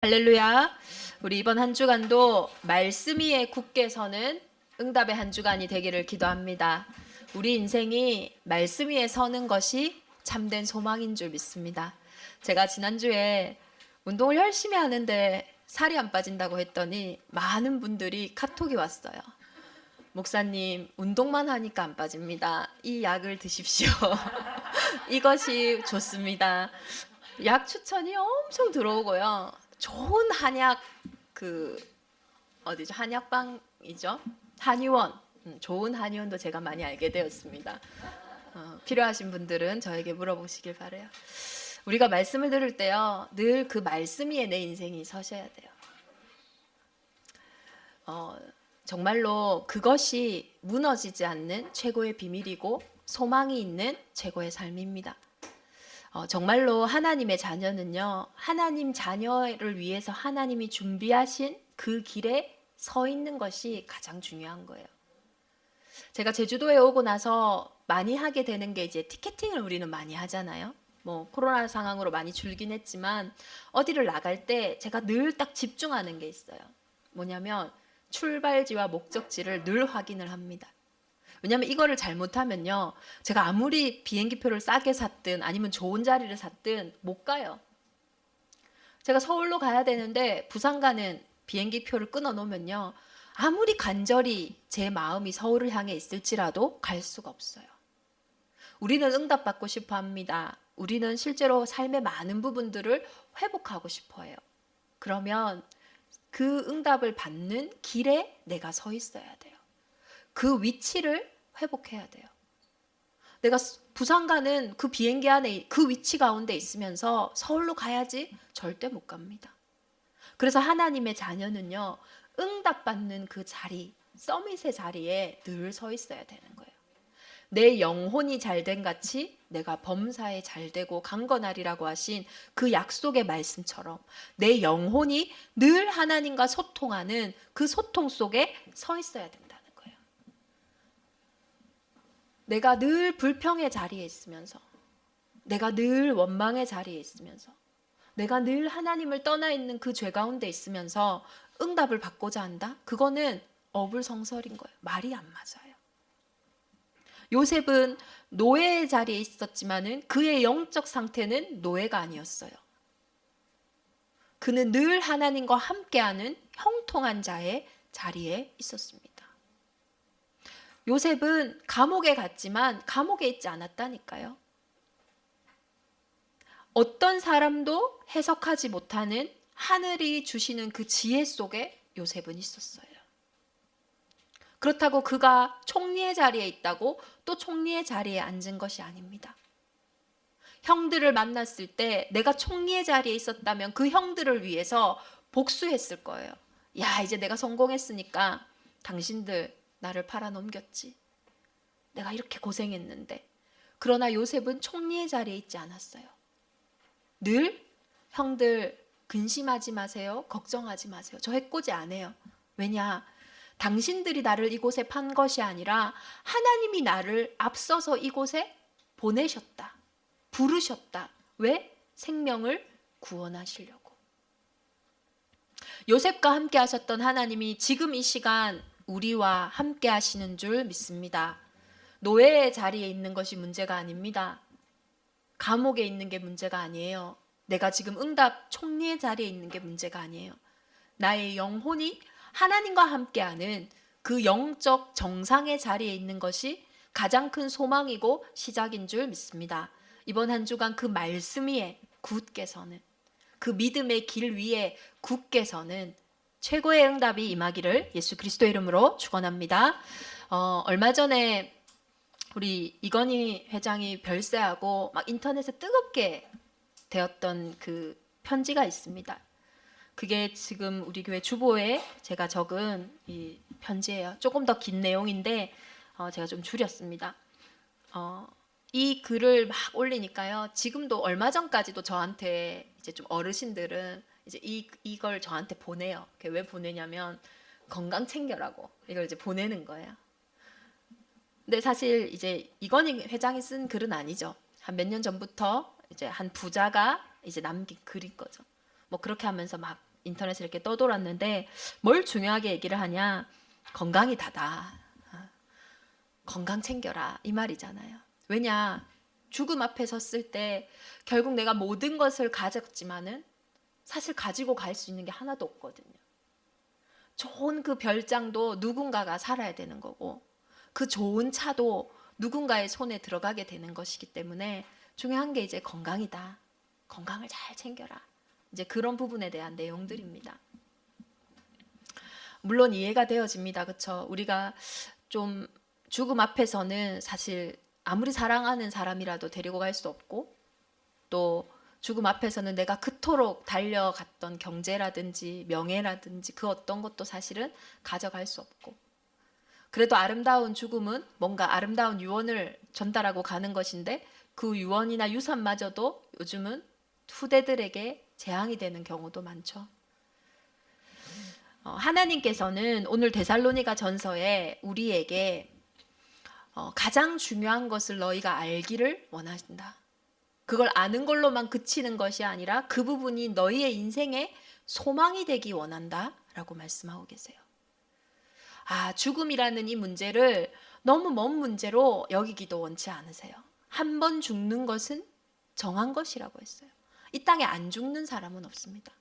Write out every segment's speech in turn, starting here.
할렐루야. 우리 이번 한 주간도 말씀 위에 굳게 서는 응답의 한 주간이 되기를 기도합니다. 우리 인생이 말씀 위에 서는 것이 참된 소망인 줄 믿습니다. 제가 지난주에 운동을 열심히 하는데 살이 안 빠진다고 했더니 많은 분들이 카톡이 왔어요. 목사님, 운동만 하니까 안 빠집니다. 이 약을 드십시오. 이것이 좋습니다. 약 추천이 엄청 들어오고요. 좋은 한약 어디죠? 한약방이죠. 한의원. 좋은 한의원도 제가 많이 알게 되었습니다. 필요하신 분들은 저에게 물어보시길 바라요. 우리가 말씀을 들을 때요, 늘 그 말씀 위에 내 인생이 서셔야 돼요. 정말로 그것이 무너지지 않는 최고의 비밀이고 소망이 있는 최고의 삶입니다. 정말로 하나님의 자녀는요, 하나님 자녀를 위해서 하나님이 준비하신 그 길에 서 있는 것이 가장 중요한 거예요. 제가 제주도에 오고 나서 많이 하게 되는 게 이제 티켓팅을 우리는 많이 하잖아요. 뭐 코로나 상황으로 많이 줄긴 했지만 어디를 나갈 때 제가 늘 딱 집중하는 게 있어요. 뭐냐면 출발지와 목적지를 늘 확인을 합니다. 왜냐하면 이거를 잘못하면요, 제가 아무리 비행기표를 싸게 샀든 아니면 좋은 자리를 샀든 못 가요. 제가 서울로 가야 되는데 부산 가는 비행기표를 끊어 놓으면요, 아무리 간절히 제 마음이 서울을 향해 있을지라도 갈 수가 없어요. 우리는 응답받고 싶어 합니다. 우리는 실제로 삶의 많은 부분들을 회복하고 싶어 해요. 그러면 그 응답을 받는 길에 내가 서 있어야 돼요. 그 위치를 회복해야 돼요. 내가 부산 가는 그 비행기 안에 그 위치 가운데 있으면서 서울로 가야지 절대 못 갑니다. 그래서 하나님의 자녀는요, 응답받는 그 자리, 서밋의 자리에 늘 서 있어야 되는 거예요. 내 영혼이 잘된 같이 내가 범사에 잘되고 강건하리라고 하신 그 약속의 말씀처럼 내 영혼이 늘 하나님과 소통하는 그 소통 속에 서 있어야 된다는 거예요. 내가 늘 불평의 자리에 있으면서, 내가 늘 원망의 자리에 있으면서, 내가 늘 하나님을 떠나 있는 그 죄 가운데 있으면서 응답을 받고자 한다? 그거는 어불성설인 거예요. 말이 안 맞아요. 요셉은 노예의 자리에 있었지만은 그의 영적 상태는 노예가 아니었어요. 그는 늘 하나님과 함께하는 형통한 자의 자리에 있었습니다. 요셉은 감옥에 갔지만 감옥에 있지 않았다니까요. 어떤 사람도 해석하지 못하는 하늘이 주시는 그 지혜 속에 요셉은 있었어요. 그렇다고 그가 총리의 자리에 있다고 또 총리의 자리에 앉은 것이 아닙니다. 형들을 만났을 때 내가 총리의 자리에 있었다면 그 형들을 위해서 복수했을 거예요. 야, 이제 내가 성공했으니까 당신들 나를 팔아넘겼지. 내가 이렇게 고생했는데. 그러나 요셉은 총리의 자리에 있지 않았어요. 늘 형들 근심하지 마세요. 걱정하지 마세요. 저 해코지 안 해요. 왜냐? 당신들이 나를 이곳에 판 것이 아니라 하나님이 나를 앞서서 이곳에 보내셨다. 부르셨다. 왜? 생명을 구원하시려고. 요셉과 함께 하셨던 하나님이 지금 이 시간 우리와 함께 하시는 줄 믿습니다. 노예의 자리에 있는 것이 문제가 아닙니다. 감옥에 있는 게 문제가 아니에요. 내가 지금 응답 총리의 자리에 있는 게 문제가 아니에요. 나의 영혼이 하나님과 함께하는 그 영적 정상의 자리에 있는 것이 가장 큰 소망이고 시작인 줄 믿습니다. 이번 한 주간 그 말씀 위에 굳게 서는, 그 믿음의 길 위에 굳게 서는 최고의 응답이 임하기를 예수 그리스도의 이름으로 축원합니다. 얼마 전에 우리 이건희 회장이 별세하고 막 인터넷에 뜨겁게 되었던 그 편지가 있습니다. 그게 지금 우리 교회 주보에 제가 적은 이 편지예요. 조금 더 긴 내용인데 제가 좀 줄였습니다. 이 글을 막 올리니까요, 지금도 얼마 전까지도 저한테 이제 좀 어르신들은 이제 이걸 저한테 보내요. 왜 보내냐면 건강 챙겨라고 이걸 이제 보내는 거예요. 근데 사실 이제 이건희 회장이 쓴 글은 아니죠. 한 몇 년 전부터 이제 한 부자가 이제 남긴 글인 거죠. 뭐 그렇게 하면서 막 인터넷에 이렇게 떠돌았는데 뭘 중요하게 얘기를 하냐? 건강이 다다. 건강 챙겨라 이 말이잖아요. 왜냐? 죽음 앞에 섰을 때 결국 내가 모든 것을 가졌지만은 사실 가지고 갈 수 있는 게 하나도 없거든요. 좋은 그 별장도 누군가가 살아야 되는 거고 그 좋은 차도 누군가의 손에 들어가게 되는 것이기 때문에 중요한 게 이제 건강이다. 건강을 잘 챙겨라. 이제 그런 부분에 대한 내용들입니다. 물론 이해가 되어집니다. 그렇죠? 우리가 좀 죽음 앞에서는 사실 아무리 사랑하는 사람이라도 데리고 갈 수 없고 또 죽음 앞에서는 내가 그토록 달려갔던 경제라든지 명예라든지 그 어떤 것도 사실은 가져갈 수 없고 그래도 아름다운 죽음은 뭔가 아름다운 유언을 전달하고 가는 것인데 그 유언이나 유산마저도 요즘은 후대들에게 재앙이 되는 경우도 많죠. 하나님께서는 오늘 데살로니가 전서에 우리에게 가장 중요한 것을 너희가 알기를 원하신다. 그걸 아는 걸로만 그치는 것이 아니라 그 부분이 너희의 인생의 소망이 되기 원한다 라고 말씀하고 계세요. 죽음이라는 이 문제를 너무 먼 문제로 여기기도 원치 않으세요. 한 번 죽는 것은 정한 것이라고 했어요. 이 땅에 안 죽는 사람은 없습니다.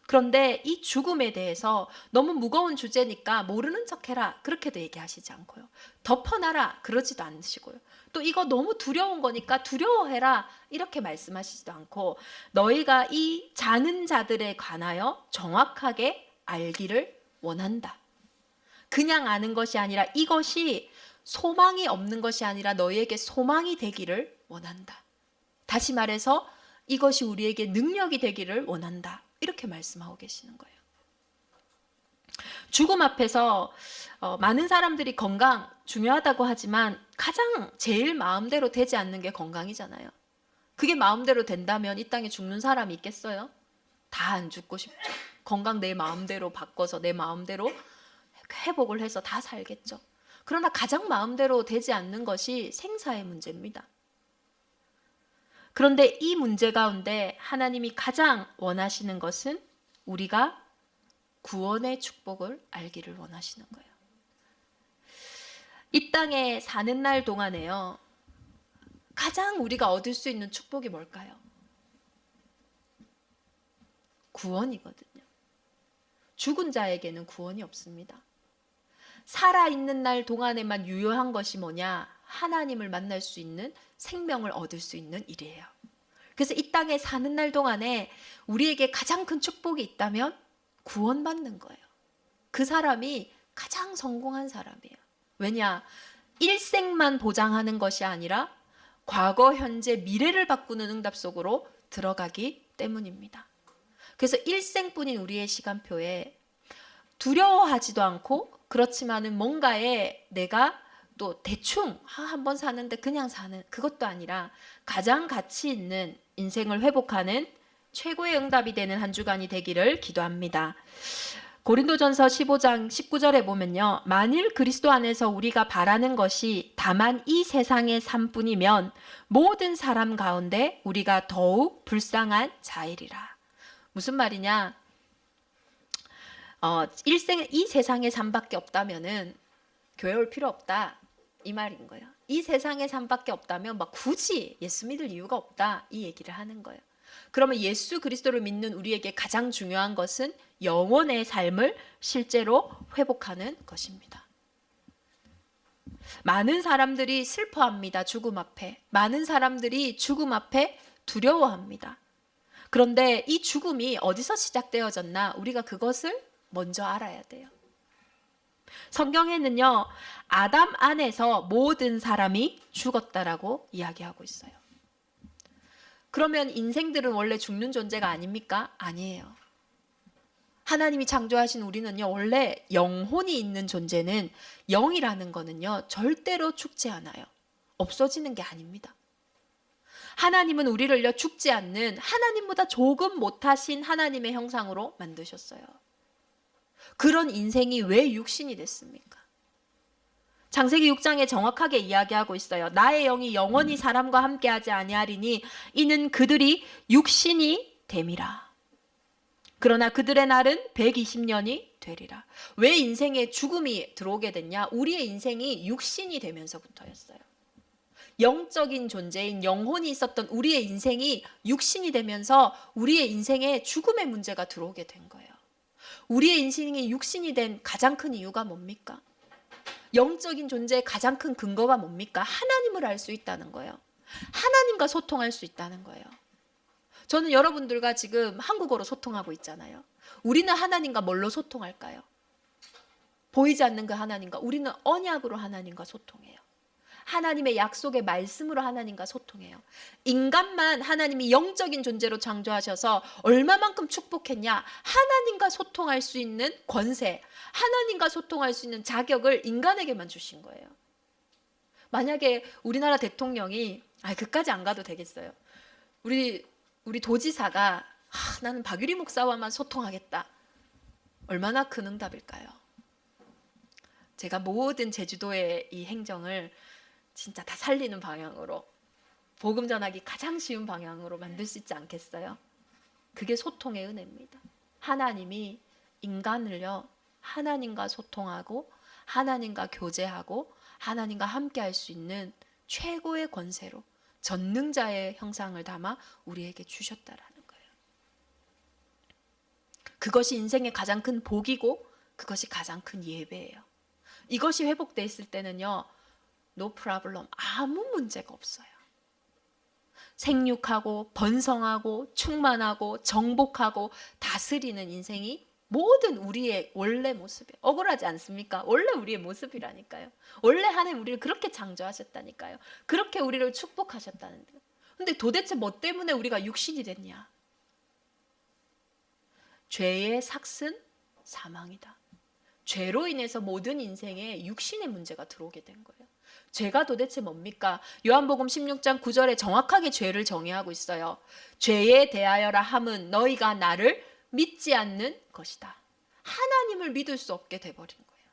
그런데 이 죽음에 대해서 너무 무거운 주제니까 모르는 척해라 그렇게도 얘기하시지 않고요. 덮어놔라 그러지도 않으시고요. 또 이거 너무 두려운 거니까 두려워해라 이렇게 말씀하시지도 않고 너희가 이 자는 자들에 관하여 정확하게 알기를 원한다. 그냥 아는 것이 아니라 이것이 소망이 없는 것이 아니라 너희에게 소망이 되기를 원한다. 다시 말해서 이것이 우리에게 능력이 되기를 원한다. 이렇게 말씀하고 계시는 거예요. 죽음 앞에서 많은 사람들이 건강 중요하다고 하지만 가장 제일 마음대로 되지 않는 게 건강이잖아요. 그게 마음대로 된다면 이 땅에 죽는 사람이 있겠어요? 다 안 죽고 싶죠. 건강 내 마음대로 바꿔서 내 마음대로 회복을 해서 다 살겠죠. 그러나 가장 마음대로 되지 않는 것이 생사의 문제입니다. 그런데 이 문제 가운데 하나님이 가장 원하시는 것은 우리가 구원의 축복을 알기를 원하시는 거예요. 이 땅에 사는 날 동안에요. 가장 우리가 얻을 수 있는 축복이 뭘까요? 구원이거든요. 죽은 자에게는 구원이 없습니다. 살아있는 날 동안에만 유효한 것이 뭐냐? 하나님을 만날 수 있는 생명을 얻을 수 있는 일이에요. 그래서 이 땅에 사는 날 동안에 우리에게 가장 큰 축복이 있다면 구원받는 거예요. 그 사람이 가장 성공한 사람이에요. 왜냐? 일생만 보장하는 것이 아니라 과거, 현재, 미래를 바꾸는 응답 속으로 들어가기 때문입니다. 그래서 일생뿐인 우리의 시간표에 두려워하지도 않고 그렇지만은 뭔가에 내가 또 대충 한번 사는데 그냥 사는 그것도 아니라 가장 가치 있는 인생을 회복하는 최고의 응답이 되는 한 주간이 되기를 기도합니다. 고린도전서 15장 19절에 보면요. 만일 그리스도 안에서 우리가 바라는 것이 다만 이 세상의 삶뿐이면 모든 사람 가운데 우리가 더욱 불쌍한 자이리라. 무슨 말이냐? 일생 이 세상의 삶밖에 없다면은 교회 올 필요 없다 이 말인 거예요. 이 세상의 삶밖에 없다면 막 굳이 예수 믿을 이유가 없다 이 얘기를 하는 거예요. 그러면 예수 그리스도를 믿는 우리에게 가장 중요한 것은 영혼의 삶을 실제로 회복하는 것입니다. 많은 사람들이 슬퍼합니다. 죽음 앞에. 많은 사람들이 죽음 앞에 두려워합니다. 그런데 이 죽음이 어디서 시작되어졌나? 우리가 그것을 먼저 알아야 돼요. 성경에는요, 아담 안에서 모든 사람이 죽었다라고 이야기하고 있어요. 그러면 인생들은 원래 죽는 존재가 아닙니까? 아니에요. 하나님이 창조하신 우리는요, 원래 영혼이 있는 존재는 영이라는 거는요, 절대로 죽지 않아요. 없어지는 게 아닙니다. 하나님은 우리를요, 죽지 않는 하나님보다 조금 못하신 하나님의 형상으로 만드셨어요. 그런 인생이 왜 육신이 됐습니까? 창세기 6장에 정확하게 이야기하고 있어요. 나의 영이 영원히 사람과 함께하지 아니하리니 이는 그들이 육신이 됨이라. 그러나 그들의 날은 120년이 되리라. 왜 인생에 죽음이 들어오게 됐냐? 우리의 인생이 육신이 되면서부터였어요. 영적인 존재인 영혼이 있었던 우리의 인생이 육신이 되면서 우리의 인생에 죽음의 문제가 들어오게 된 거예요. 우리의 인생이 육신이 된 가장 큰 이유가 뭡니까? 영적인 존재의 가장 큰 근거가 뭡니까? 하나님을 알 수 있다는 거예요. 하나님과 소통할 수 있다는 거예요. 저는 여러분들과 지금 한국어로 소통하고 있잖아요. 우리는 하나님과 뭘로 소통할까요? 보이지 않는 그 하나님과, 우리는 언약으로 하나님과 소통해요. 하나님의 약속의 말씀으로 하나님과 소통해요. 인간만 하나님이 영적인 존재로 창조하셔서 얼마만큼 축복했냐? 하나님과 소통할 수 있는 권세, 하나님과 소통할 수 있는 자격을 인간에게만 주신 거예요. 만약에 우리나라 대통령이 그까지 안 가도 되겠어요. 우리 도지사가 나는 박유리 목사와만 소통하겠다. 얼마나 큰 응답일까요? 제가 모든 제주도의 이 행정을 진짜 다 살리는 방향으로, 복음 전하기 가장 쉬운 방향으로 만들 수 있지 않겠어요? 그게 소통의 은혜입니다. 하나님이 인간을요, 하나님과 소통하고 하나님과 교제하고 하나님과 함께 할 수 있는 최고의 권세로 전능자의 형상을 담아 우리에게 주셨다라는 거예요. 그것이 인생의 가장 큰 복이고 그것이 가장 큰 예배예요. 이것이 회복되어 있을 때는요, no problem, 아무 문제가 없어요. 생육하고 번성하고 충만하고 정복하고 다스리는 인생이 모든 우리의 원래 모습이에요. 억울하지 않습니까? 원래 우리의 모습이라니까요. 원래 하나님 우리를 그렇게 창조하셨다니까요. 그렇게 우리를 축복하셨다는데. 근데 도대체 뭐 때문에 우리가 육신이 됐냐? 죄의 삭은 사망이다. 죄로 인해서 모든 인생에 육신의 문제가 들어오게 된 거예요. 죄가 도대체 뭡니까? 요한복음 16장 9절에 정확하게 죄를 정의하고 있어요. 죄에 대하여라 함은 너희가 나를 믿지 않는 것이다. 하나님을 믿을 수 없게 돼버린 거예요.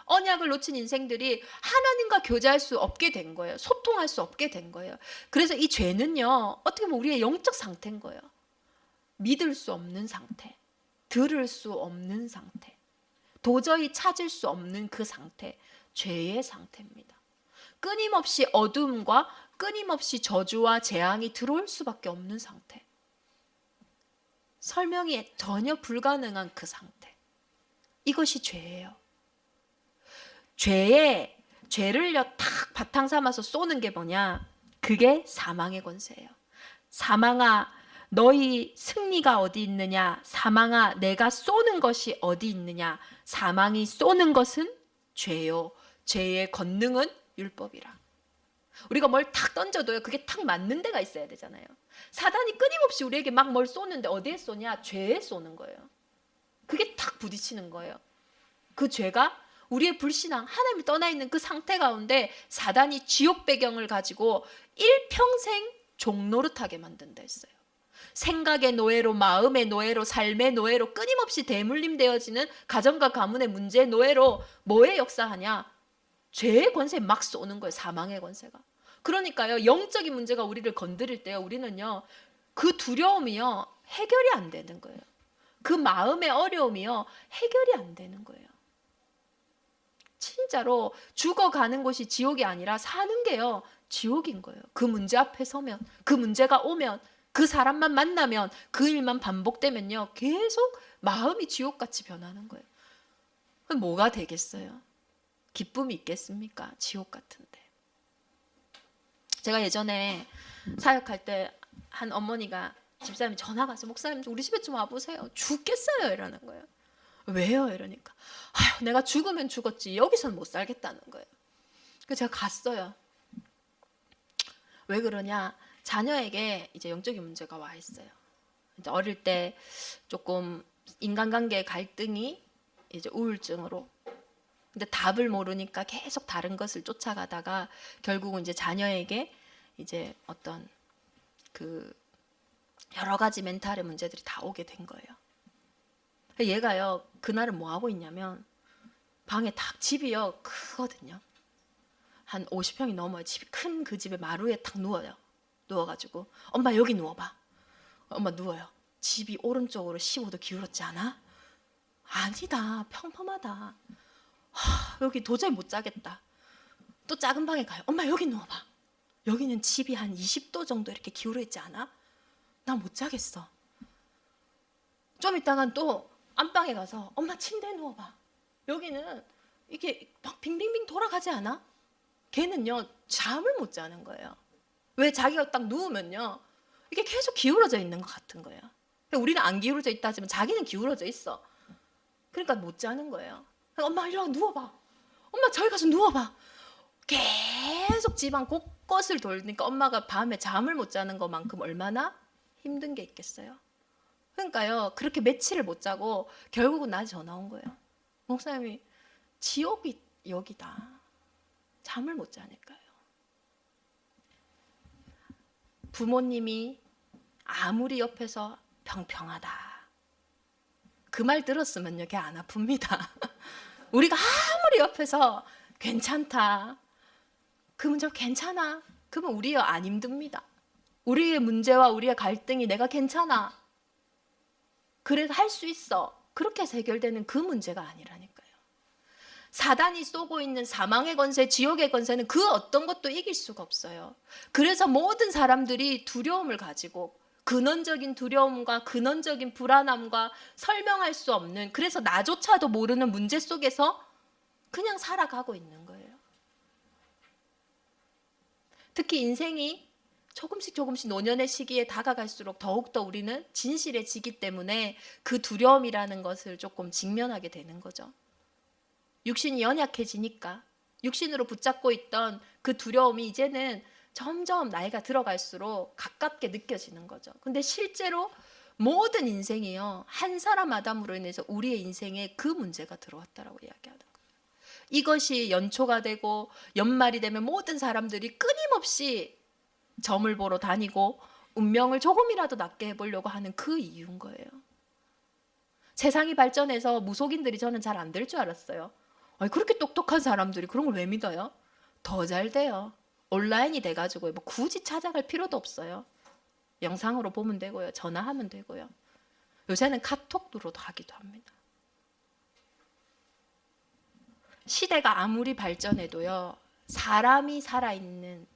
언약을 놓친 인생들이 하나님과 교제할 수 없게 된 거예요. 소통할 수 없게 된 거예요. 그래서 이 죄는요, 어떻게 보면 우리의 영적 상태인 거예요. 믿을 수 없는 상태, 들을 수 없는 상태, 도저히 찾을 수 없는 그 상태, 죄의 상태입니다. 끊임없이 어둠과 끊임없이 저주와 재앙이 들어올 수밖에 없는 상태. 설명이 전혀 불가능한 그 상태. 이것이 죄예요. 죄를요 탁 바탕 삼아서 쏘는 게 뭐냐? 그게 사망의 권세예요. 사망아, 너희 승리가 어디 있느냐? 사망아, 내가 쏘는 것이 어디 있느냐? 사망이 쏘는 것은 죄요. 죄의 권능은 율법이라. 우리가 뭘 탁 던져도요, 그게 탁 맞는 데가 있어야 되잖아요. 사단이 끊임없이 우리에게 막 뭘 쏘는데 어디에 쏘냐? 죄에 쏘는 거예요. 그게 탁 부딪히는 거예요. 그 죄가 우리의 불신앙, 하나님을 떠나 있는 그 상태 가운데 사단이 지옥 배경을 가지고 일평생 종노릇하게 만든다 했어요. 생각의 노예로, 마음의 노예로, 삶의 노예로 끊임없이 대물림되어지는 가정과 가문의 문제의 노예로 뭐에 역사하냐? 죄의 권세에 막 쏘는 거예요. 사망의 권세가. 그러니까요, 영적인 문제가 우리를 건드릴 때요, 우리는요, 그 두려움이요, 해결이 안 되는 거예요. 그 마음의 어려움이요, 해결이 안 되는 거예요. 진짜로 죽어가는 곳이 지옥이 아니라 사는 게요, 지옥인 거예요. 그 문제 앞에 서면, 그 문제가 오면, 그 사람만 만나면, 그 일만 반복되면요, 계속 마음이 지옥같이 변하는 거예요. 그럼 뭐가 되겠어요? 기쁨이 있겠습니까? 지옥 같은데. 제가 예전에 사역할 때 한 어머니가, 집사람이 전화가 와서 목사님 우리 집에 좀 와보세요. 죽겠어요 이러는 거예요. 왜요? 이러니까 내가 죽으면 죽었지 여기서는 못 살겠다는 거예요. 그래서 제가 갔어요. 왜 그러냐? 자녀에게 이제 영적인 문제가 와 있어요. 이제 어릴 때 조금 인간관계 갈등이 이제 우울증으로. 근데 답을 모르니까 계속 다른 것을 쫓아가다가 결국은 이제 자녀에게 이제 어떤 그 여러 가지 멘탈의 문제들이 다 오게 된 거예요. 얘가요, 그날은 뭐 하고 있냐면 방에 딱 집이요 크거든요. 한 50평이 넘어요. 집이 큰 그 집에 마루에 딱 누워요. 누워가지고 엄마 여기 누워봐. 엄마 누워요. 집이 오른쪽으로 15도 기울었지 않아? 아니다. 평범하다. 여기 도저히 못 자겠다. 또 작은 방에 가요. 엄마 여기 누워봐. 여기는 집이 한 20도 정도 이렇게 기울어 있지 않아? 나 못 자겠어. 좀 있다간 또 안방에 가서 엄마 침대에 누워봐. 여기는 이게 막 빙빙빙 돌아가지 않아? 걔는요 잠을 못 자는 거예요. 왜? 자기가 딱 누우면요 이게 계속 기울어져 있는 것 같은 거예요. 우리는 안 기울어져 있다 하지만 자기는 기울어져 있어. 그러니까 못 자는 거예요. 엄마 이리 와 누워봐. 엄마 저기 가서 누워봐. 계속 집안 곳곳을 돌니까 엄마가 밤에 잠을 못 자는 것만큼 얼마나 힘든 게 있겠어요. 그러니까요 그렇게 며칠을 못 자고 결국은 나한테 전화 온 거예요. 목사님이 지옥이 여기다. 잠을 못 자니까요. 부모님이 아무리 옆에서 평평하다 그 말 들었으면요 걔 안 아픕니다. 우리가 아무리 옆에서 괜찮다 그 문제 괜찮아 그러면 우리요 안 힘듭니다. 우리의 문제와 우리의 갈등이 내가 괜찮아 그래서 할 수 있어 그렇게 해서 해결되는 그 문제가 아니라니까요. 사단이 쏘고 있는 사망의 권세, 지옥의 권세는 그 어떤 것도 이길 수가 없어요. 그래서 모든 사람들이 두려움을 가지고 근원적인 두려움과 근원적인 불안함과 설명할 수 없는, 그래서 나조차도 모르는 문제 속에서 그냥 살아가고 있는 거예요. 특히 인생이 조금씩 노년의 시기에 다가갈수록 더욱더 우리는 진실해지기 때문에 그 두려움이라는 것을 조금 직면하게 되는 거죠. 육신이 연약해지니까 육신으로 붙잡고 있던 그 두려움이 이제는 점점 나이가 들어갈수록 가깝게 느껴지는 거죠. 근데 실제로 모든 인생이요 한 사람 아담으로 인해서 우리의 인생에 그 문제가 들어왔다라고 이야기하는 거예요. 이것이 연초가 되고 연말이 되면 모든 사람들이 끊임없이 점을 보러 다니고 운명을 조금이라도 낫게 해보려고 하는 그 이유인 거예요. 세상이 발전해서 무속인들이 저는 잘 안 될 줄 알았어요. 그렇게 똑똑한 사람들이 그런 걸 왜 믿어요? 더 잘 돼요. 온라인이 돼가지고 뭐 굳이 찾아갈 필요도 없어요. 영상으로 보면 되고요. 전화하면 되고요. 요새는 카톡으로도 하기도 합니다. 시대가 아무리 발전해도요. 사람이 살아있는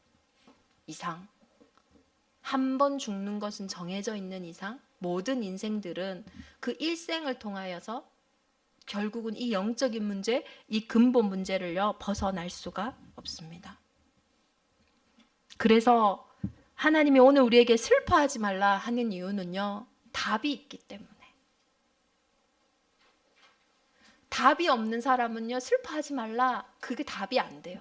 이상, 한 번 죽는 것은 정해져 있는 이상 모든 인생들은 그 일생을 통하여서 결국은 이 영적인 문제, 이 근본 문제를요 벗어날 수가 없습니다. 그래서 하나님이 오늘 우리에게 슬퍼하지 말라 하는 이유는요 답이 있기 때문에. 답이 없는 사람은요 슬퍼하지 말라 그게 답이 안 돼요.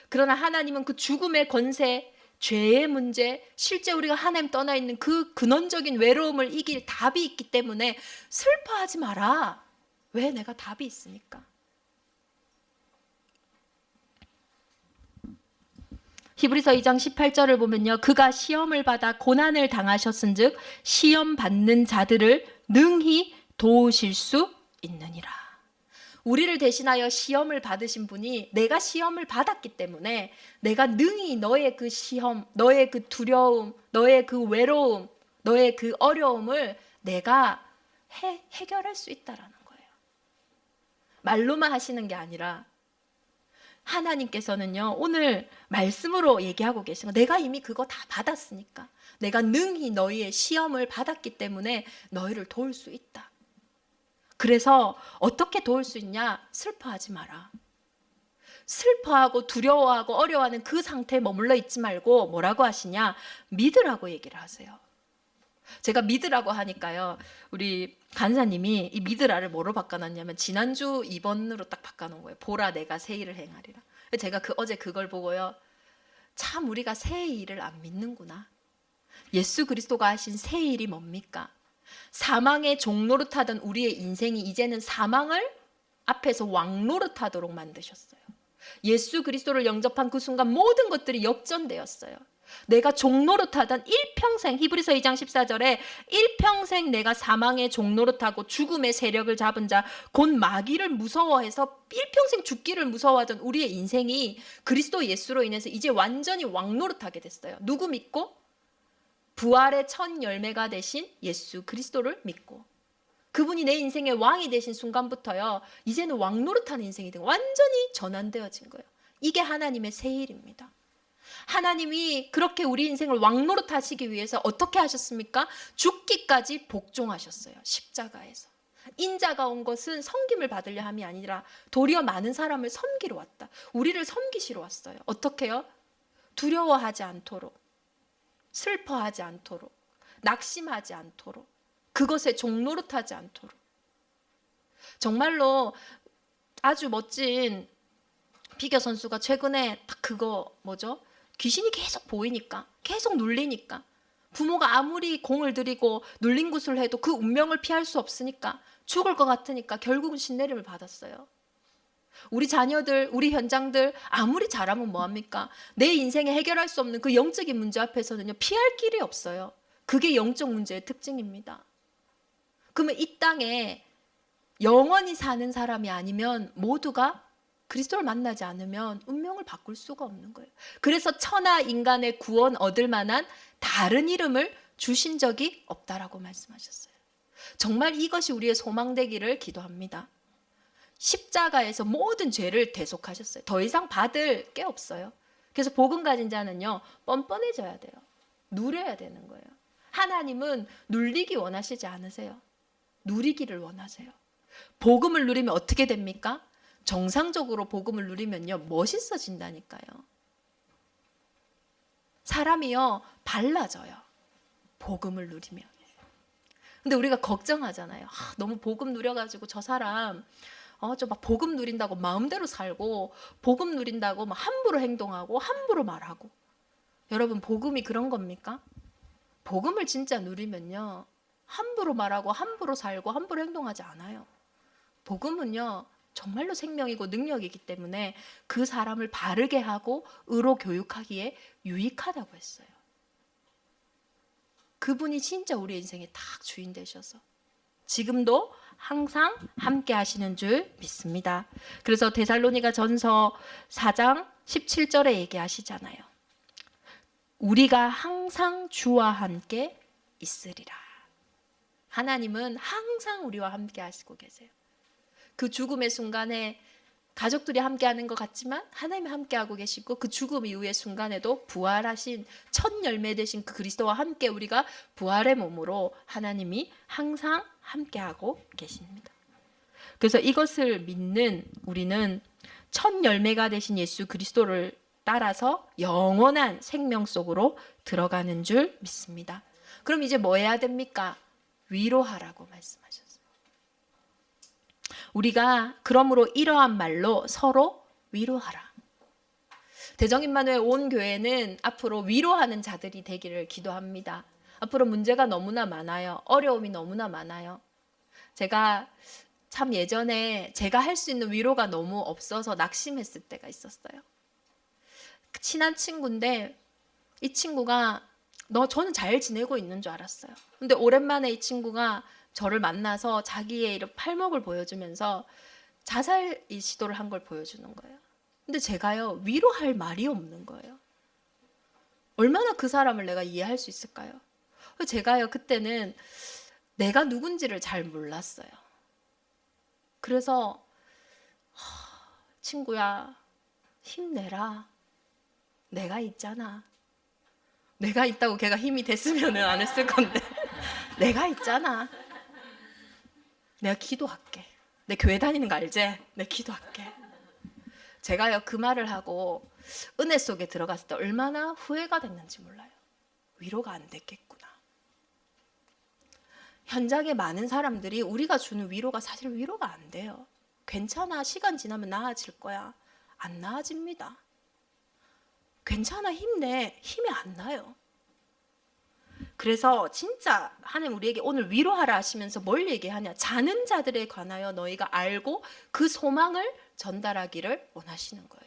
그러나 하나님은 그 죽음의 권세, 죄의 문제, 실제 우리가 하나님 떠나 있는 그 근원적인 외로움을 이길 답이 있기 때문에 슬퍼하지 마라. 왜? 내가 답이 있으니까. 히브리서 2장 18절을 보면요. 그가 시험을 받아 고난을 당하셨은즉 시험 받는 자들을 능히 도우실 수 있느니라. 우리를 대신하여 시험을 받으신 분이 내가 시험을 받았기 때문에 내가 능히 너의 그 시험, 너의 그 두려움, 너의 그 외로움, 너의 그 어려움을 내가 해결할 수 있다라는 거예요. 말로만 하시는 게 아니라 하나님께서는요 오늘 말씀으로 얘기하고 계신 거, 내가 이미 그거 다 받았으니까 내가 능히 너희의 시험을 받았기 때문에 너희를 도울 수 있다. 그래서 어떻게 도울 수 있냐? 슬퍼하지 마라. 슬퍼하고 두려워하고 어려워하는 그 상태에 머물러 있지 말고 뭐라고 하시냐? 믿으라고 얘기를 하세요. 제가 믿으라고 하니까요 우리 간사님이 이 믿으라를 뭐로 바꿔놨냐면 지난주 2번으로 딱 바꿔놓은 거예요. 보라 내가 새 일을 행하리라. 제가 어제 그걸 보고요 참 우리가 새 일을 안 믿는구나. 예수 그리스도가 하신 새 일이 뭡니까? 사망의 종노릇하던 우리의 인생이 이제는 사망을 앞에서 왕노릇하도록 만드셨어요. 예수 그리스도를 영접한 그 순간 모든 것들이 역전되었어요. 내가 종노릇하던 일평생, 히브리서 2장 14절에 일평생 내가 사망의 종노릇하고 죽음의 세력을 잡은 자 곧 마귀를 무서워해서 일평생 죽기를 무서워하던 우리의 인생이 그리스도 예수로 인해서 이제 완전히 왕노릇하게 됐어요. 누구 믿고? 부활의 첫 열매가 되신 예수 그리스도를 믿고 그분이 내 인생의 왕이 되신 순간부터요. 이제는 왕 노릇하는 인생이 된 거예요. 완전히 전환되어진 거예요. 이게 하나님의 새 일입니다. 하나님이 그렇게 우리 인생을 왕 노릇하시기 위해서 어떻게 하셨습니까? 죽기까지 복종하셨어요. 십자가에서. 인자가 온 것은 섬김을 받으려 함이 아니라 도리어 많은 사람을 섬기러 왔다. 우리를 섬기시러 왔어요. 어떻게요? 두려워하지 않도록, 슬퍼하지 않도록, 낙심하지 않도록, 그것에 종노릇하지 않도록. 정말로 아주 멋진 피겨 선수가 최근에 딱 그거 뭐죠? 귀신이 계속 보이니까, 계속 눌리니까, 부모가 아무리 공을 들이고 눌린 구슬을 해도 그 운명을 피할 수 없으니까, 죽을 것 같으니까 결국은 신내림을 받았어요. 우리 자녀들, 우리 현장들 아무리 잘하면 뭐합니까? 내 인생에 해결할 수 없는 그 영적인 문제 앞에서는요, 피할 길이 없어요. 그게 영적 문제의 특징입니다. 그러면 이 땅에 영원히 사는 사람이 아니면 모두가 그리스도를 만나지 않으면 운명을 바꿀 수가 없는 거예요. 그래서 천하 인간의 구원 얻을 만한 다른 이름을 주신 적이 없다라고 말씀하셨어요. 정말 이것이 우리의 소망되기를 기도합니다. 십자가에서 모든 죄를 대속하셨어요. 더 이상 받을 게 없어요. 그래서 복음 가진 자는요, 뻔뻔해져야 돼요. 누려야 되는 거예요. 하나님은 눌리기 원하시지 않으세요. 누리기를 원하세요. 복음을 누리면 어떻게 됩니까? 정상적으로 복음을 누리면요, 멋있어진다니까요. 사람이요, 발라져요. 복음을 누리면. 근데 우리가 걱정하잖아요. 너무 복음 누려가지고 저 사람 저 막 복음 누린다고 마음대로 살고, 복음 누린다고 막 함부로 행동하고 함부로 말하고. 여러분, 복음이 그런 겁니까? 복음을 진짜 누리면요, 함부로 말하고 함부로 살고 함부로 행동하지 않아요. 복음은요, 정말로 생명이고 능력이기 때문에 그 사람을 바르게 하고 의로 교육하기에 유익하다고 했어요. 그분이 진짜 우리 인생의 딱 주인 되셔서 지금도 항상 함께 하시는 줄 믿습니다. 그래서 데살로니가 전서 4장 17절에 얘기하시잖아요. 우리가 항상 주와 함께 있으리라. 하나님은 항상 우리와 함께 하시고 계세요. 그 죽음의 순간에 가족들이 함께하는 것 같지만 하나님이 함께하고 계시고, 그 죽음 이후의 순간에도 부활하신 첫 열매 되신 그 그리스도와 함께 우리가 부활의 몸으로 하나님이 항상 함께하고 계십니다. 그래서 이것을 믿는 우리는 첫 열매가 되신 예수 그리스도를 따라서 영원한 생명 속으로 들어가는 줄 믿습니다. 그럼 이제 뭐 해야 됩니까? 위로하라고 말씀하셨어요. 우리가 그러므로 이러한 말로 서로 위로하라. 대정임마누엘 온 교회는 앞으로 위로하는 자들이 되기를 기도합니다. 앞으로 문제가 너무나 많아요. 어려움이 너무나 많아요. 제가 참 예전에 제가 할 수 있는 위로가 너무 없어서 낙심했을 때가 있었어요. 친한 친구인데 이 친구가 저는 잘 지내고 있는 줄 알았어요. 근데 오랜만에 이 친구가 저를 만나서 자기의 이런 팔목을 보여주면서 자살 시도를 한 걸 보여주는 거예요. 근데 제가요, 위로할 말이 없는 거예요. 얼마나 그 사람을 내가 이해할 수 있을까요? 제가요, 그때는 내가 누군지를 잘 몰랐어요. 그래서 친구야, 힘내라. 내가 있잖아. 내가 있다고 걔가 힘이 됐으면 안 했을 건데 내가 있잖아. 내가 기도할게. 내 교회 다니는 거 알지? 내가 기도할게. 제가요, 그 말을 하고 은혜 속에 들어갔을 때 얼마나 후회가 됐는지 몰라요. 위로가 안 됐겠구나. 현장에 많은 사람들이 우리가 주는 위로가 사실 위로가 안 돼요. 괜찮아, 시간 지나면 나아질 거야. 안 나아집니다. 괜찮아, 힘내. 힘이 안 나요. 그래서 진짜 하나님 우리에게 오늘 위로하라 하시면서 뭘 얘기하냐? 자는 자들에 관하여 너희가 알고 그 소망을 전달하기를 원하시는 거예요.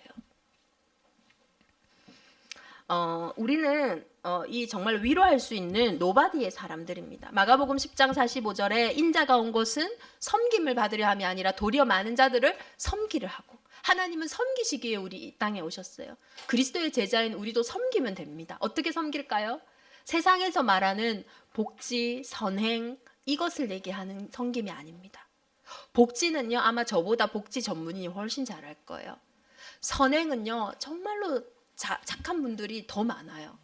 우리는 이 정말 위로할 수 있는 노바디의 사람들입니다. 마가복음 10장 45절에 인자가 온 것은 섬김을 받으려 함이 아니라 도리어 많은 자들을 섬기려 하고, 하나님은 섬기시기에 우리 이 땅에 오셨어요. 그리스도의 제자인 우리도 섬기면 됩니다. 어떻게 섬길까요? 세상에서 말하는 복지, 선행 이것을 얘기하는 섬김이 아닙니다. 복지는요, 아마 저보다 복지 전문인이 훨씬 잘할 거예요. 선행은요, 정말로 착한 분들이 더 많아요.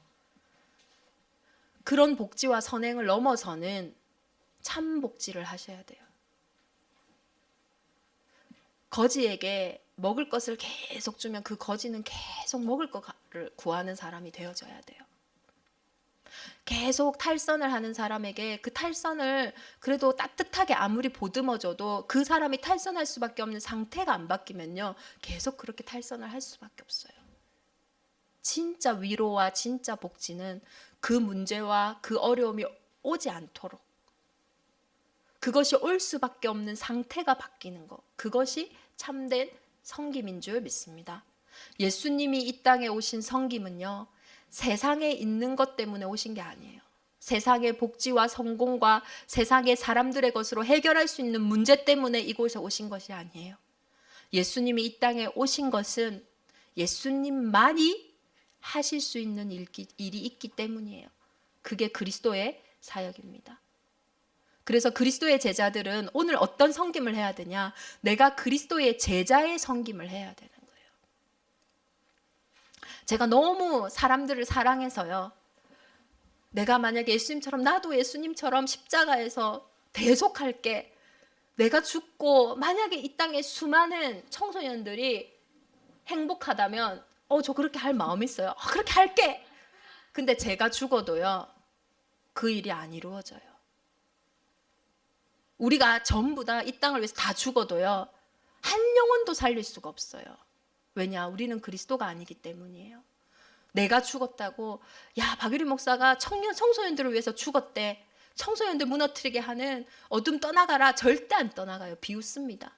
그런 복지와 선행을 넘어서는 참 복지를 하셔야 돼요. 거지에게 먹을 것을 계속 주면 그 거지는 계속 먹을 것을 구하는 사람이 되어져야 돼요. 계속 탈선을 하는 사람에게 그 탈선을 그래도 따뜻하게 아무리 보듬어줘도 그 사람이 탈선할 수밖에 없는 상태가 안 바뀌면요, 계속 그렇게 탈선을 할 수밖에 없어요. 진짜 위로와 진짜 복지는 그 문제와 그 어려움이 오지 않도록, 그것이 올 수밖에 없는 상태가 바뀌는 것, 그것이 참된 섬김인 줄 믿습니다. 예수님이 이 땅에 오신 섬김은요, 세상에 있는 것 때문에 오신 게 아니에요. 세상의 복지와 성공과 세상의 사람들의 것으로 해결할 수 있는 문제 때문에 이곳에 오신 것이 아니에요. 예수님이 이 땅에 오신 것은 예수님만이 하실 수 있는 일이 있기 때문이에요. 그게 그리스도의 사역입니다. 그래서 그리스도의 제자들은 오늘 어떤 섬김을 해야 되냐? 내가 그리스도의 제자의 섬김을 해야 되는 거예요. 제가 너무 사람들을 사랑해서요, 내가 만약에 예수님처럼, 나도 예수님처럼 십자가에서 대속할게, 내가 죽고 만약에 이 땅에 수많은 청소년들이 행복하다면 저 그렇게 할 마음 있어요. 그렇게 할게. 근데 제가 죽어도요, 그 일이 안 이루어져요. 우리가 전부 다 이 땅을 위해서 다 죽어도요, 한 영혼도 살릴 수가 없어요. 왜냐? 우리는 그리스도가 아니기 때문이에요. 내가 죽었다고, 야, 박유리 목사가 청소년들을 위해서 죽었대, 청소년들 무너뜨리게 하는 어둠 떠나가라, 절대 안 떠나가요. 비웃습니다.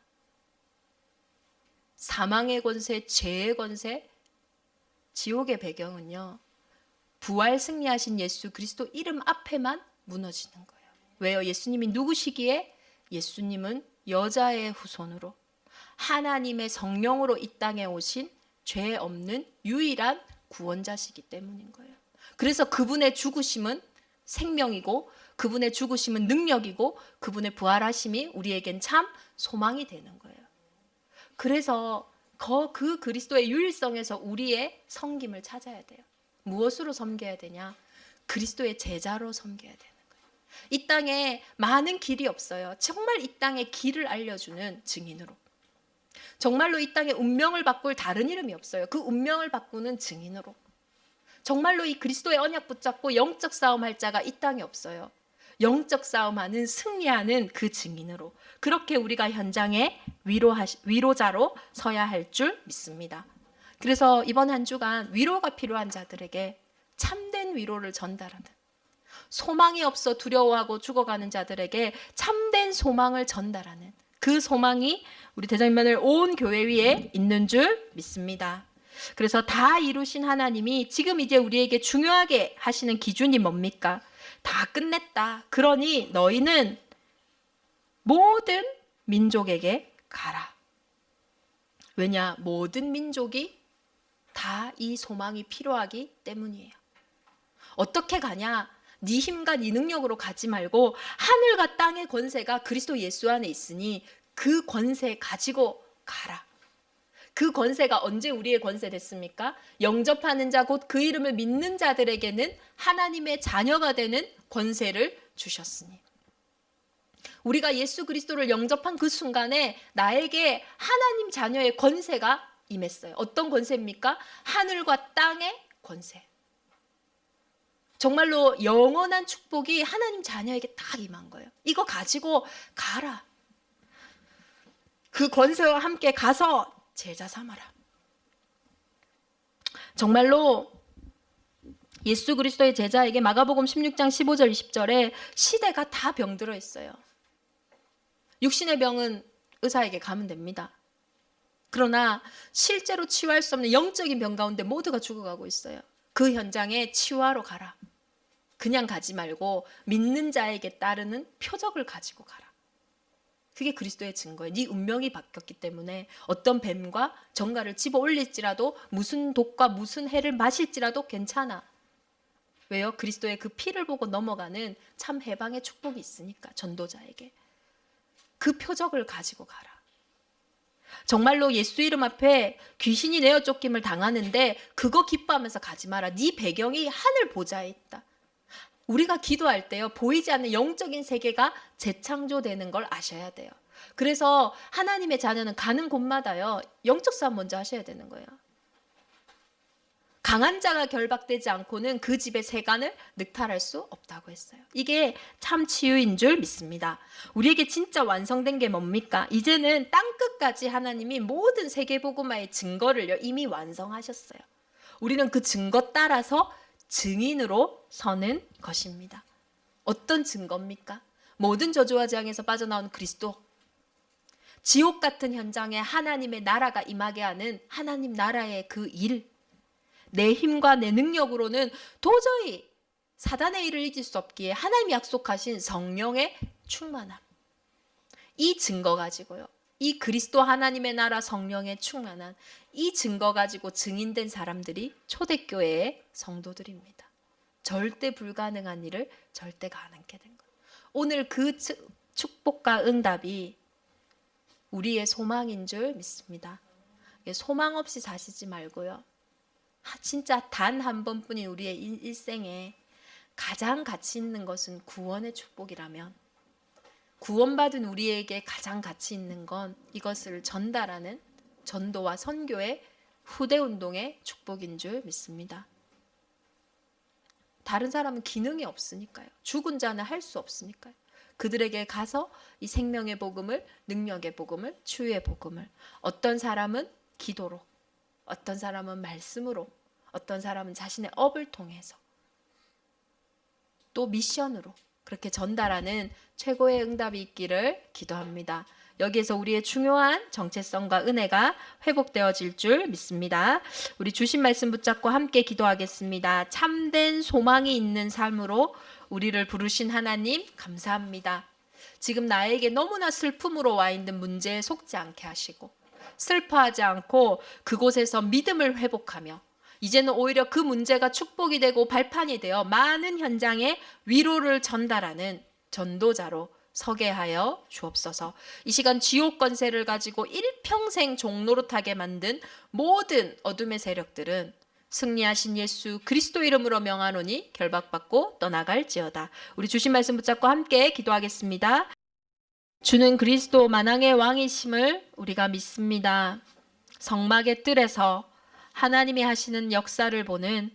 사망의 권세, 죄의 권세, 지옥의 배경은요, 부활 승리하신 예수 그리스도 이름 앞에만 무너지는 거예요. 왜요? 예수님이 누구시기에? 예수님은 여자의 후손으로 하나님의 성령으로 이 땅에 오신 죄 없는 유일한 구원자시기 때문인 거예요. 그래서 그분의 죽으심은 생명이고, 그분의 죽으심은 능력이고, 그분의 부활하심이 우리에겐 참 소망이 되는 거예요. 그래서 그 그리스도의 유일성에서 우리의 섬김을 찾아야 돼요. 무엇으로 섬겨야 되냐? 그리스도의 제자로 섬겨야 되는 거예요. 이 땅에 많은 길이 없어요. 정말 이 땅에 길을 알려주는 증인으로, 정말로 이 땅에 운명을 바꿀 다른 이름이 없어요. 그 운명을 바꾸는 증인으로, 정말로 이 그리스도의 언약 붙잡고 영적 싸움할 자가 이 땅에 없어요. 영적 싸움하는, 승리하는 그 증인으로, 그렇게 우리가 현장에 위로자로 서야 할 줄 믿습니다. 그래서 이번 한 주간 위로가 필요한 자들에게 참된 위로를 전달하는, 소망이 없어 두려워하고 죽어가는 자들에게 참된 소망을 전달하는 그 소망이 우리 대장면을 온 교회 위에 있는 줄 믿습니다. 그래서 다 이루신 하나님이 지금 이제 우리에게 중요하게 하시는 기준이 뭡니까? 다 끝냈다. 그러니 너희는 모든 민족에게 가라. 왜냐? 모든 민족이 다 이 소망이 필요하기 때문이에요. 어떻게 가냐? 네 힘과 네 능력으로 가지 말고 하늘과 땅의 권세가 그리스도 예수 안에 있으니 그 권세 가지고 가라. 그 권세가 언제 우리의 권세 됐습니까? 영접하는 자, 곧 그 이름을 믿는 자들에게는 하나님의 자녀가 되는 권세를 주셨으니, 우리가 예수 그리스도를 영접한 그 순간에 나에게 하나님 자녀의 권세가 임했어요. 어떤 권세입니까? 하늘과 땅의 권세. 정말로 영원한 축복이 하나님 자녀에게 딱 임한 거예요. 이거 가지고 가라. 그 권세와 함께 가서 제자 삼아라. 정말로 예수 그리스도의 제자에게 마가복음 16장 15절 20절에 시대가 다 병들어 있어요. 육신의 병은 의사에게 가면 됩니다. 그러나 실제로 치유할 수 없는 영적인 병 가운데 모두가 죽어가고 있어요. 그 현장에 치유하러 가라. 그냥 가지 말고 믿는 자에게 따르는 표적을 가지고 가라. 그게 그리스도의 증거예요. 네 운명이 바뀌었기 때문에 어떤 뱀과 정갈을 집어 올릴지라도, 무슨 독과 무슨 해를 마실지라도 괜찮아. 왜요? 그리스도의 그 피를 보고 넘어가는 참 해방의 축복이 있으니까, 전도자에게. 그 표적을 가지고 가라. 정말로 예수 이름 앞에 귀신이 내어 쫓김을 당하는데 그거 기뻐하면서 가지 마라. 네 배경이 하늘 보좌에 있다. 우리가 기도할 때요, 보이지 않는 영적인 세계가 재창조되는 걸 아셔야 돼요. 그래서 하나님의 자녀는 가는 곳마다요, 영적 싸움 먼저 하셔야 되는 거예요. 강한 자가 결박되지 않고는 그 집의 세간을 늑탈할 수 없다고 했어요. 이게 참 치유인 줄 믿습니다. 우리에게 진짜 완성된 게 뭡니까? 이제는 땅끝까지 하나님이 모든 세계복음화의 증거를 이미 완성하셨어요. 우리는 그 증거 따라서 증인으로 서는 것입니다. 어떤 증거입니까? 모든 저주와 재앙에서 빠져나온 그리스도, 지옥 같은 현장에 하나님의 나라가 임하게 하는 하나님 나라의 그 일, 내 힘과 내 능력으로는 도저히 사단의 일을 이길 수 없기에 하나님이 약속하신 성령의 충만함, 이 증거 가지고요, 이 그리스도 하나님의 나라 성령의 충만한 이 증거 가지고 증인된 사람들이 초대교회의 성도들입니다. 절대 불가능한 일을 절대 가능하게 된 거예요. 오늘 그 축복과 응답이 우리의 소망인 줄 믿습니다. 소망 없이 사시지 말고요, 진짜 단 한 번뿐인 우리의 일생에 가장 가치 있는 것은 구원의 축복이라면, 구원받은 우리에게 가장 가치 있는 건 이것을 전달하는 전도와 선교의 후대운동의 축복인 줄 믿습니다. 다른 사람은 기능이 없으니까요. 죽은 자는 할 수 없으니까요. 그들에게 가서 이 생명의 복음을, 능력의 복음을, 치유의 복음을, 어떤 사람은 기도로, 어떤 사람은 말씀으로, 어떤 사람은 자신의 업을 통해서, 또 미션으로 그렇게 전달하는 최고의 응답이 있기를 기도합니다. 여기에서 우리의 중요한 정체성과 은혜가 회복되어질 줄 믿습니다. 우리 주신 말씀 붙잡고 함께 기도하겠습니다. 참된 소망이 있는 삶으로 우리를 부르신 하나님 감사합니다. 지금 나에게 너무나 슬픔으로 와 있는 문제에 속지 않게 하시고, 슬퍼하지 않고 그곳에서 믿음을 회복하며, 이제는 오히려 그 문제가 축복이 되고 발판이 되어 많은 현장에 위로를 전달하는 전도자로 서게 하여 주옵소서. 이 시간 지옥 권세를 가지고 일평생 종노릇하게 만든 모든 어둠의 세력들은 승리하신 예수 그리스도 이름으로 명하노니 결박받고 떠나갈지어다. 우리 주신 말씀 붙잡고 함께 기도하겠습니다. 주는 그리스도 만왕의 왕이심을 우리가 믿습니다. 성막의 뜰에서 하나님이 하시는 역사를 보는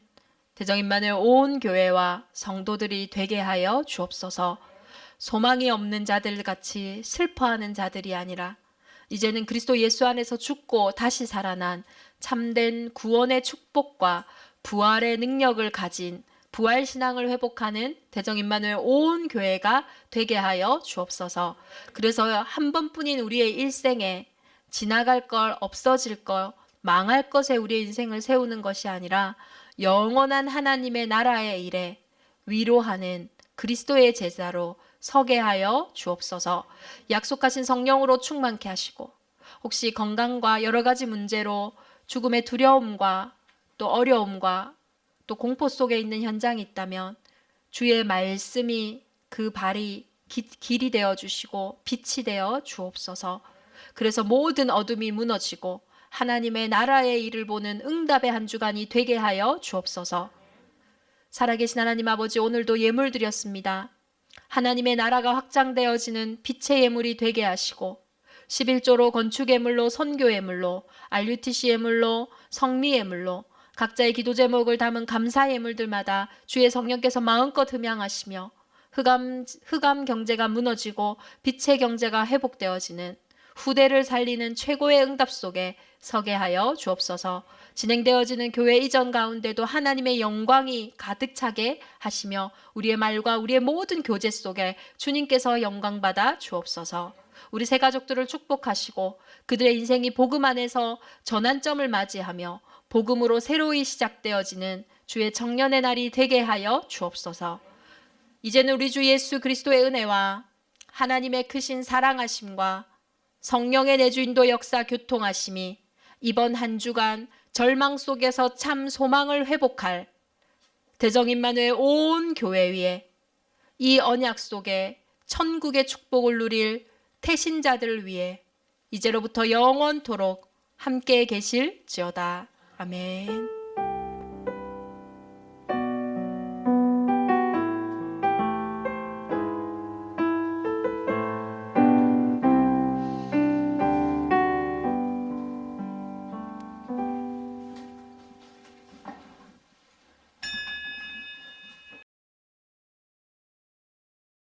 대정임만을 온 교회와 성도들이 되게 하여 주옵소서. 소망이 없는 자들 같이 슬퍼하는 자들이 아니라 이제는 그리스도 예수 안에서 죽고 다시 살아난 참된 구원의 축복과 부활의 능력을 가진 부활신앙을 회복하는 대정임만을 온 교회가 되게 하여 주옵소서. 그래서 한 번뿐인 우리의 일생에 지나갈 걸, 없어질 걸, 망할 것에 우리의 인생을 세우는 것이 아니라 영원한 하나님의 나라의 일에 위로하는 그리스도의 제자로 서게 하여 주옵소서. 약속하신 성령으로 충만케 하시고, 혹시 건강과 여러 가지 문제로 죽음의 두려움과 또 어려움과 또 공포 속에 있는 현장이 있다면 주의 말씀이 그 발이 길이 되어 주시고 빛이 되어 주옵소서. 그래서 모든 어둠이 무너지고 하나님의 나라의 일을 보는 응답의 한 주간이 되게 하여 주옵소서. 살아계신 하나님 아버지, 오늘도 예물 드렸습니다. 하나님의 나라가 확장되어지는 빛의 예물이 되게 하시고, 11조로 건축 예물로, 선교 예물로, RUTC 예물로, 성리 예물로 각자의 기도 제목을 담은 감사 예물들마다 주의 성령께서 마음껏 흠양하시며 흑암 경제가 무너지고 빛의 경제가 회복되어지는 후대를 살리는 최고의 응답 속에 서게 하여 주옵소서. 진행되어지는 교회 이전 가운데도 하나님의 영광이 가득 차게 하시며 우리의 말과 우리의 모든 교제 속에 주님께서 영광받아 주옵소서. 우리 새 가족들을 축복하시고 그들의 인생이 복음 안에서 전환점을 맞이하며 복음으로 새로이 시작되어지는 주의 청년의 날이 되게 하여 주옵소서. 이제는 우리 주 예수 그리스도의 은혜와 하나님의 크신 사랑하심과 성령의 내주인도 역사 교통하심이 이번 한 주간 절망 속에서 참 소망을 회복할 대정임마누엘 온 교회 위에 이 언약 속에 천국의 축복을 누릴 태신자들을 위해 이제로부터 영원토록 함께 계실지어다. 아멘.